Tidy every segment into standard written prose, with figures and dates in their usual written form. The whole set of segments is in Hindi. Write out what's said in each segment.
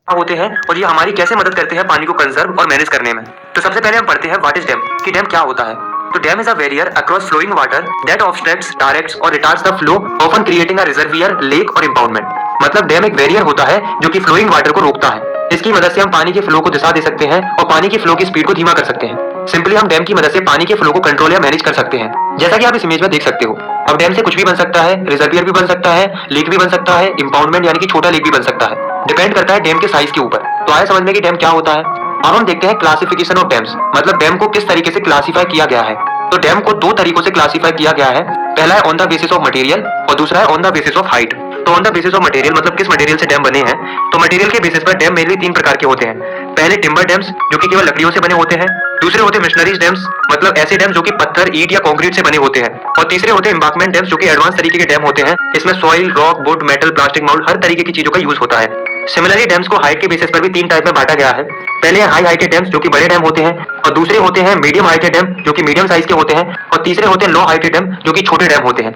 होते हैं और ये हमारी कैसे मदद करते हैं पानी को कंजर्व और मैनेज करने में। तो सबसे पहले हम पढ़ते हैं व्हाट इज डैम, कि डैम क्या होता है। तो dam is a barrier across flowing water that obstructs, directs और retards the flow, often creating a reservoir, lake और इंपाउंडमेंट। मतलब डैम एक बैरियर होता है जो कि फ्लोइंग वाटर को रोकता है। इसकी मदद से हम पानी के फ्लो को दिशा दे सकते हैं और पानी की फ्लो की स्पीड को धीमा कर सकते हैं। सिंपली हम डैम की मदद से पानी के फ्लो को कंट्रोल या मैनेज कर सकते हैं, जैसा कि आप इस इमेज में देख सकते हो। अब डैम से कुछ भी बन सकता है, रिजर्वियर भी बन सकता है, लेक भी बन सकता है, इंपाउंडमेंट यानी कि छोटा लेक भी बन सकता है। डिपेंड करता है डैम के साइज के ऊपर। तो आया समझ में कि डैम क्या होता है। अब हम देखते हैं क्लासिफिकेशन ऑफ डैम्स, मतलब डैम को किस तरीके से क्लासिफाई किया गया है। तो डैम को दो तरीकों से क्लासिफाई किया गया है। पहला है on the basis of material और दूसरा है on the basis of height. तो on the basis of material मतलब किस मटेरियल से डैम बने हैं। तो मटेरियल के बेसिस पर डैम मेनली तीन प्रकार के होते हैं। पहले टिम्बर डैम्स जो कि केवल लकड़ियों से बने होते हैं, दूसरे होते हैं मिशनरीज डैम्स, मतलब ऐसे डैम जो कि पत्थर, ईंट या कंक्रीट से बने होते हैं, और तीसरे होते हैं एम्बांकमेंट डैम्स जो कि एडवांस तरीके के डैम होते हैं। इसमें soil, rock, wood, metal, plastic, mould हर तरीके की चीजों का यूज होता है। सिमिलरली डैम्स को हाइट के बेसिस पर भी तीन टाइप में बांटा गया है। पहले हाई हाइटेड डैम्स जो कि बड़े डैम होते हैं, और दूसरे होते हैं मीडियम हाइटेड डैम जो कि मीडियम साइज के होते हैं, और तीसरे होते हैं लो हाइटेड डैम जो कि छोटे डैम होते हैं।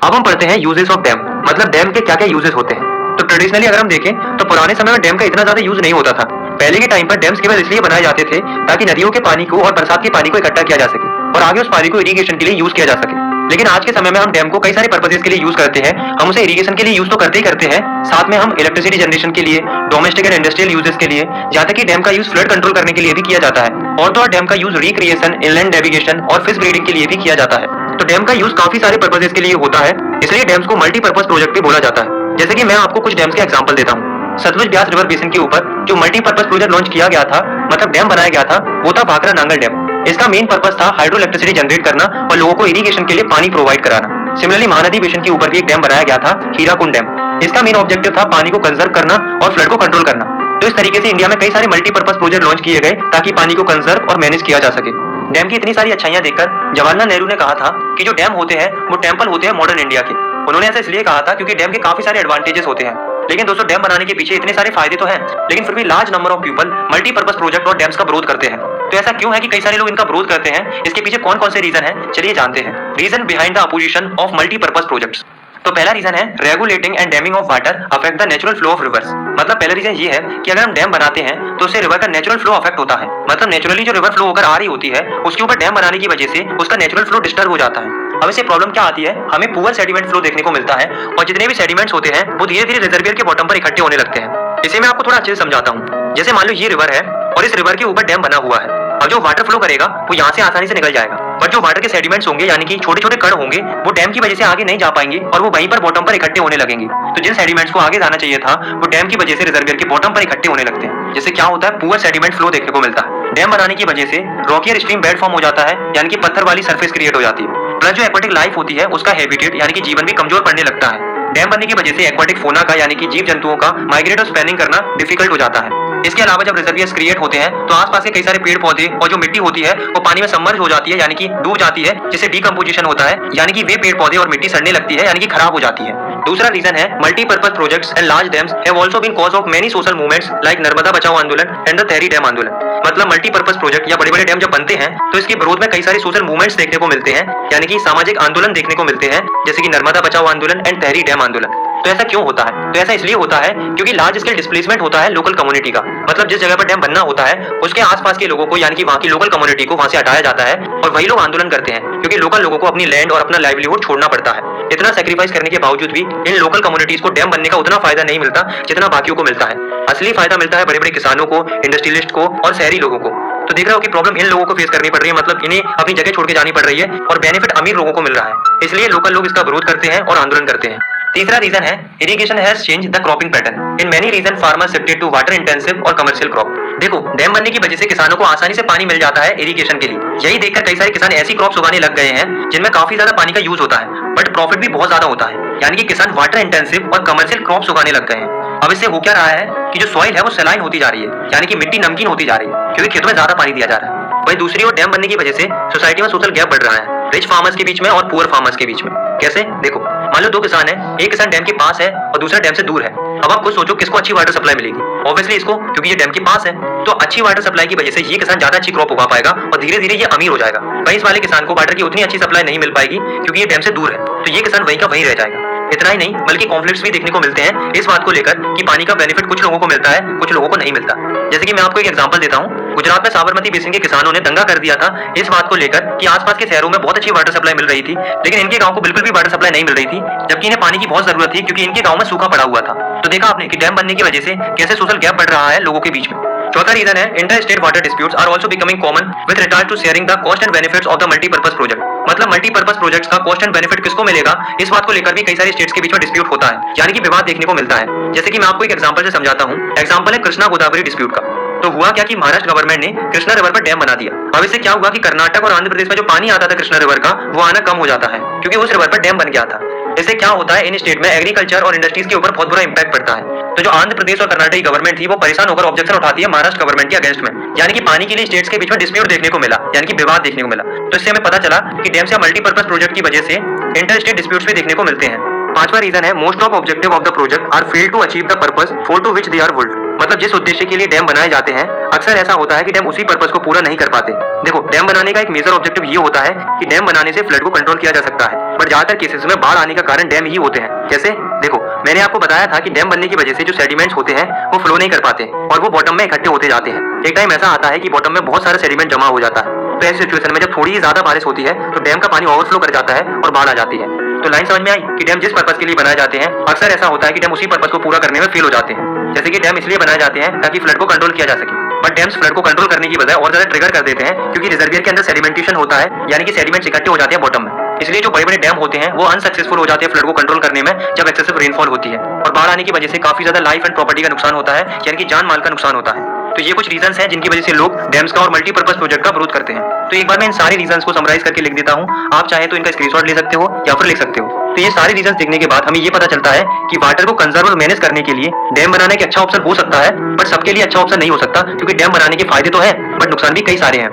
अब हम पढ़ते हैं यूजेस ऑफ डैम, मतलब डैम के क्या क्या यूजेस होते हैं। तो ट्रेडिशनली अगर हम देखें तो पुराने समय में डैम का इतना ज्यादा यूज नहीं होता था। पहले के टाइम पर डैम्स केवल इसलिए बनाए जाते थे ताकि नदियों के पानी को और बरसात के पानी को इकट्ठा किया जा सके और आगे उस पानी को इरिगेशन के लिए यूज किया जा सके। लेकिन आज के समय में हम डैम को कई सारे पर्पसेस के लिए यूज करते हैं। हम उसे इरिगेशन के लिए यूज तो करते ही करते हैं, साथ में हम इलेक्ट्रिसिटी जनरेशन के लिए, डोमेस्टिक एंड इंडस्ट्रियल यूजेस के लिए, जहाँ तक कि डैम का यूज फ्लड कंट्रोल करने के लिए भी किया जाता है। और तो और डैम का यूज रिक्रिएशन, इनलैंड नेविगेशन और फिश ब्रीडिंग के लिए भी किया जाता है। तो डैम का यूज काफी सारे पर्पसेस के लिए होता है, इसलिए डैम्स को मल्टीपर्पज प्रोजेक्ट भी बोला जाता है। जैसे कि मैं आपको कुछ डैम्स के एग्जांपल देता हूँ। सतलुज ब्यास रिवर बेसिन के ऊपर जो मल्टीपर्पज प्रोजेक्ट लॉन्च किया गया था, मतलब डैम बनाया गया था, वो था भाखरा नांगल डैम। इसका मेन पर्पस था हाइड्रो इलेक्ट्रिसिटी जनरेट करना और लोगों को इरिगेशन के लिए पानी प्रोवाइड कराना। सिमिलरली महानदी बेसिन के ऊपर भी एक डैम बनाया गया था, हीराकुंड डैम। इसका मेन ऑब्जेक्टिव था पानी को कंजर्व करना और फ्लड को कंट्रोल करना। तो इस तरीके से इंडिया में कई सारे मल्टीपर्पज प्रोजेक्ट लॉन्च किए गए ताकि पानी को कंजर्व और मैनेज किया जा सके। डैम की इतनी सारी अच्छाइयां देखकर जवाहरलाल नेहरू ने कहा था कि जो डैम होते हैं वो टेम्पल होते हैं मॉडर्न इंडिया के। उन्होंने ऐसा इसलिए कहा था क्योंकि डैम के काफी सारे एडवांटेजेस होते हैं। लेकिन दोस्तों डैम बनाने के पीछे इतने सारे फायदे तो हैं, लेकिन फिर भी large number of people multipurpose project और डैम्स का विरोध करते हैं। तो ऐसा क्यों है कि कई सारे लोग इनका विरोध करते हैं, इसके पीछे कौन कौन से रीजन है, चलिए जानते हैं। Reason behind the opposition of multipurpose projects. तो पहला रीजन है regulating and damming of water affect the natural flow of rivers. मतलब पहला रीजन ये है कि अगर हम डैम बनाते हैं तो उससे रिवर का नेचुरल फ्लो अफेक्ट होता है। मतलब नेचुरली जो रिवर फ्लो होकर आ रही होती है उसके ऊपर डैम बनाने की वजह से उसका नेचुरल फ्लो डिस्टर्ब हो जाता है। अब इससे प्रॉब्लम क्या आती है, हमें पुअर सेडिमेंट फ्लो देखने को मिलता है और जितने भी सेडिमेंट्स होते हैं वो धीरे धीरे रिजर्वियर के बॉटम पर इकट्ठे होने लगते हैं। इसे मैं आपको थोड़ा अच्छे से समझाता हूँ। जैसे मान लो ये रिवर है और इस रिवर के ऊपर डैम बना हुआ है। अब जो वाटर फ्लो करेगा वो यहाँ से आसानी से निकल जाएगा, बट जो वाटर के सेडिमेंट्स होंगे यानी कि छोटे छोटे कण होंगे वो डैम की वजह से आगे नहीं जा पाएंगे और वो वहीं पर बॉटम पर इकट्ठे होने लगेंगे। तो जिन सेडिमेंट्स को आगे जाना चाहिए था वो डैम की वजह से रिजर्वियर के बॉटम पर इकट्ठे होने लगते हैं, जिससे क्या होता है पुअर सेडिमेंट फ्लो देखने को मिलता है। डैम बनाने की वजह से रॉकियर स्ट्रीम बेड फॉर्म हो जाता है, यानी कि पत्थर वाली सरफेस क्रिएट हो जाती है। प्लस जो एक्वाटिक लाइफ होती है उसका हैबिटेट यानी कि जीवन भी कमजोर पड़ने लगता है। डैम बनने की वजह से एक्वाटिक फोना का यानी कि जीव जंतुओं का माइग्रेट और स्पैनिंग करना डिफिकल्ट हो जाता है। इसके अलावा जब रिजर्वियर्स क्रिएट होते हैं तो आसपास के कई सारे पेड़ पौधे और जो मिट्टी होती है वो पानी में सबमर्ज हो जाती है, यानी कि डूब जाती है, जिससे डीकंपोजिशन होता है, यानी कि वे पेड़ पौधे और मिट्टी सड़ने लगती है, यानी कि खराब हो जाती है। दूसरा रीजन है multipurpose projects and large dams have also been cause of many social movements like Narmada Bachao Andolan and the tehri dam आंदोलन। मतलब मल्टीपर्पज प्रोजेक्ट या बड़े बड़े डैम जब बनते हैं तो इसके विरोध में कई सारे सोशल मूवमेंट्स देखने को मिलते हैं, यानी कि सामाजिक आंदोलन देखने को मिलते हैं, जैसे कि Narmada Bachao Andolan and tehri dam आंदोलन। तो ऐसा क्यों होता है, तो ऐसा इसलिए होता है क्योंकि लार्ज स्केल डिस्प्लेसमेंट होता है लोकल कम्युनिटी का। मतलब जिस जगह पर डैम बनना होता है उसके आसपास के लोगों को यानी कि वहाँ की लोकल कम्युनिटी को वहाँ से हटाया जाता है और वही लोग आंदोलन करते हैं, क्योंकि लोकल लोगों को अपनी लैंड और अपना लाइवलीहुड छोड़ना पड़ता है। इतना सेक्रीफाइस करने के बावजूद भी इन लोकल कम्युनिटीज को डैम बनने का उतना फायदा नहीं मिलता जितना बाकियों को मिलता है। असली फायदा मिलता है बड़े बड़े किसानों को, इंडस्ट्रियलिस्ट को और शहरी लोगों को। तो देख रहे हो कि प्रॉब्लम इन लोगों को फेस करनी पड़ रही है, मतलब इन्हें अपनी जगह छोड़ के जानी पड़ रही है और बेनिफिट अमीर लोगों को मिल रहा है, इसलिए लोकल लोग इसका विरोध करते हैं और आंदोलन करते हैं। तीसरा रीजन है irrigation has change the cropping pattern in many region farmers shifted to water intensive और कमर्शियल क्रॉप। देखो डैम बनने की वजह से किसानों को आसानी से पानी मिल जाता है इरिगेशन के लिए। यही देखकर कई सारे किसान ऐसी क्रॉप्स उगाने लग गए हैं जिनमें काफी ज्यादा पानी का यूज होता है बट प्रॉफिट भी बहुत ज्यादा होता है, यानी कि किसान वाटर इंटेंसिव और कमर्शियल क्रॉप्स उगाने लग गए हैं। अब इससे हो क्या रहा है कि जो सॉइल है वो सलाइन होती जा रही है, यानी कि मिट्टी नमकीन होती जा रही है क्योंकि खेतों में ज्यादा पानी दिया जा रहा है। वही दूसरी ओर डैम बनने की वजह से सोसाइटी में सोशल गैप बढ़ रहा है, रिच फार्मर्स के बीच में और पुअर फार्मर्स के बीच में। कैसे, देखो मान लो दो किसान हैं, एक किसान डैम के पास है और दूसरा डैम से दूर है। अब आप खुद सोचो किसको अच्छी वाटर सप्लाई मिलेगी, ऑब्वियसली इसको, क्योंकि ये डैम के पास है। तो अच्छी वाटर सप्लाई की वजह से ये किसान ज्यादा अच्छी क्रॉप उगा पाएगा और धीरे धीरे ये अमीर हो जाएगा। वहीं इस वाले किसान को वाटर की उतनी अच्छी सप्लाई नहीं मिल पाएगी क्योंकि ये डैम से दूर है, तो ये किसान वहीं का वहीं रह जाएगा। इतना ही नहीं बल्कि कॉन्फ्लिक्ट्स भी देखने को मिलते हैं इस बात को लेकर कि पानी का बेनिफिट कुछ लोगों को मिलता है, कुछ लोगों को नहीं मिलता। जैसे कि मैं आपको एक एग्जांपल देता हूँ, गुजरात में साबरमती बेसिन के किसानों ने दंगा कर दिया था इस बात को लेकर कि आसपास के शहरों में बहुत अच्छी वाटर सप्लाई मिल रही थी, लेकिन इनके गांव को बिल्कुल भी वाटर सप्लाई नहीं मिल रही थी, जबकि इन्हें पानी की बहुत जरूरत थी क्योंकि इनके गांव में सूखा पड़ा हुआ था। तो देखा आपने कि डैम बनने की वजह से कैसे सोशल गैप बढ़ रहा है लोगों के बीच में। चौथा रीजन है inter state water disputes are also becoming common with regard to sharing the cost and benefits of the multipurpose project. मतलब मल्टीपर्पज प्रोजेक्ट्स का कॉस्ट एंड बेनिफिट किसको मिलेगा इस बात को लेकर भी कई सारी स्टेट्स के बीच में डिस्प्यूट होता है, यानी कि विवाद देखने को मिलता है। जैसे कि मैं आपको एक एग्जांपल से समझाता हूँ। एग्जांपल है कृष्णा गोदावरी डिस्प्यूट का। तो हुआ क्या कि महाराष्ट्र गवर्नमेंट ने कृष्णा रिवर पर डैम बना दिया। अब इससे क्या हुआ कि कर्नाटक और आंध्र प्रदेश में जो पानी आता था कृष्णा रिवर का वो आना कम हो जाता है क्योंकि उस रिवर पर डैम बन गया था। इससे क्या होता है इन स्टेट में एग्रीकल्चर और इंडस्ट्रीज के ऊपर बहुत बुरा इंपैक्ट पड़ता है। तो जो आंध्र प्रदेश और कर्नाटक गवर्नमेंट थी वो परेशान होकर ऑब्जेक्शन उठाती है महाराष्ट्र गवर्नमेंट के अगेंस्ट में, यानी कि पानी के लिए स्टेट्स के बीच में डिस्प्यूट देखने को मिला, यानी कि विवाद देखने को मिला। तो इससे हमें पता चला कि डैम्स या मल्टीपर्पज प्रोजेक्ट की वजह से इंटर स्टेट डिस्प्यूट्स भी देखने को मिलते हैं। पांचवा रीजन है most of objective of the project are fail to achieve the purpose for to which they are built. मतलब जिस उद्देश्य के लिए डैम बनाए जाते हैं अक्सर ऐसा होता है कि डैम उसी पर्पस को पूरा नहीं कर पाते। देखो डैम बनाने का एक मेजर ऑब्जेक्टिव ये होता है कि डैम बनाने से फ्लड को कंट्रोल किया जा सकता है, बट ज्यादातर केसेस में बाढ़ आने का कारण डैम ही होते हैं। जैसे देखो मैंने आपको बताया था कि डैम बनने की वजह से जो सेडिमेंट्स होते हैं वो फ्लो नहीं कर पाते और वो बॉटम में इकट्ठे होते जाते हैं। एक टाइम ऐसा आता है कि बॉटम में बहुत सारा सेडिमेंट जमा हो जाता है। तो ऐसी सिचुएशन में जब थोड़ी ही ज्यादा बारिश होती है तो डैम का पानी ओवरफ्लो कर जाता है और बाढ़ आ जाती है। तो लाइन समझ में आई कि डैम जिस पर्पस के लिए बनाए जाते हैं अक्सर ऐसा होता है कि डैम उसी पर्पस को पूरा करने में फेल हो जाते हैं। जैसे कि डैम इसलिए बनाए जाते हैं ताकि फ्लड को कंट्रोल किया जा सके, बट डैम्स फ्लड को कंट्रोल करने की बजाय और ज्यादा ट्रिगर कर देते हैं क्योंकि रिजर्वियर के अंदर सेडिमेंटेशन होता है, यानी कि सेडिमेंट्स इकट्ठे हो जाते हैं बॉटम में। इसलिए जो बड़े बड़े डैम होते हैं वो अनसक्सेसफुल हो जाते हैं फ्लड को कंट्रोल करने में जब एक्सेसिव रेनफॉल होती है, और बाढ़ आने की वजह से काफी ज्यादा लाइफ एंड प्रॉपर्टी का नुकसान होता है, यानी कि जान माल का नुकसान होता है। तो ये कुछ रीजंस हैं जिनकी वजह से लोग डैम्स का और मल्टीपर्पज प्रोजेक्ट का विरोध करते हैं। तो एक बार मैं इन सारे रीजंस को समराइज करके लिख देता हूँ, आप चाहे तो इनका स्क्रीनशॉट ले सकते हो या फिर लिख सकते हो। तो ये सारे रीजंस देखने के बाद हमें ये पता चलता है कि वाटर को कंजर्व और मैनेज करने के लिए डैम बनाना एक अच्छा ऑप्शन हो सकता है, बट सबके लिए अच्छा ऑप्शन नहीं हो सकता क्योंकि डैम बनाने के फायदे तो है बट नुकसान भी कई सारे हैं।